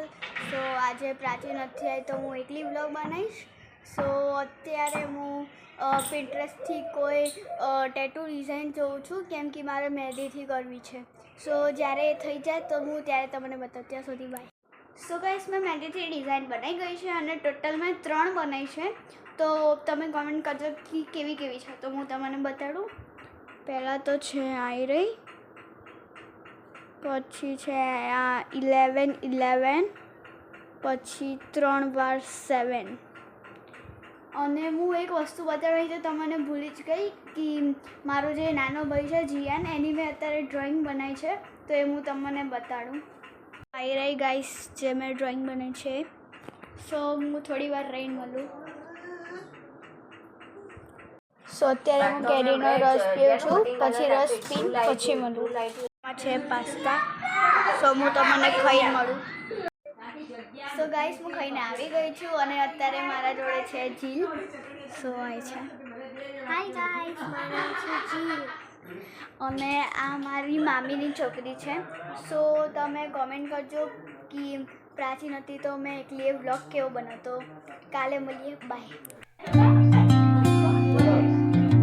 Channel. સો આજે પ્રાચી નથી આવી તો હું એકલી વ્લોગ બનાવીશ। સો અત્યારે હું પિન્ટરેસ્ટથી કોઈ ટેટુ ડિઝાઇન જોઉં છું કેમ કે મારે મહેંદીથી કરવી છે। સો જ્યારે એ થઈ જાય તો હું ત્યારે તમને બતાવું। ત્યાં સુધી બાય। સો ગાઈસ મેં મહેંદીથી ડિઝાઇન બનાવી ગઈ છે અને ટોટલ મેં 3 બનાવી છે। તો તમે કોમેન્ટ કરજો કે કેવી કેવી છે તો હું તમને બતાડું। પહેલાં તો છે આવી રહી, પછી છે આ 11 પછી 3 વાર 7 અને હું એક વસ્તુ બતાડવાની તો તમને ભૂલી જ ગઈ કે મારો જે નાનો ભાઈ છે જીયાન એની મેં અત્યારે ડ્રોઈંગ બનાવી છે તો એ હું તમને બતાડું। આવી રહી ગાઈસ જે મેં ડ્રોઈંગ બનાવી છે। સો હું થોડી વાર રહીને મળું। સો અત્યારે હું કેરીનો રસ પીઉં છું, પછી રસ પીને પછી મળું। આ છે પાસ્તા, સો હું તમને ખાઈને મળું। સો ગાઈસ હું ખાઈને આવી ગઈ છું અને અત્યારે મારા જોડે છે જીલ। સો આ છે, હાય ગાઈસ મારું નામ છે જીલ અને આ મારી મામીની છોકરી છે। સો તમે કોમેન્ટ કરજો કે પ્રાચી નથી તો મેં એકલી વ્લોગ કેવો બનાવતો। કાલે મળીએ, બાય।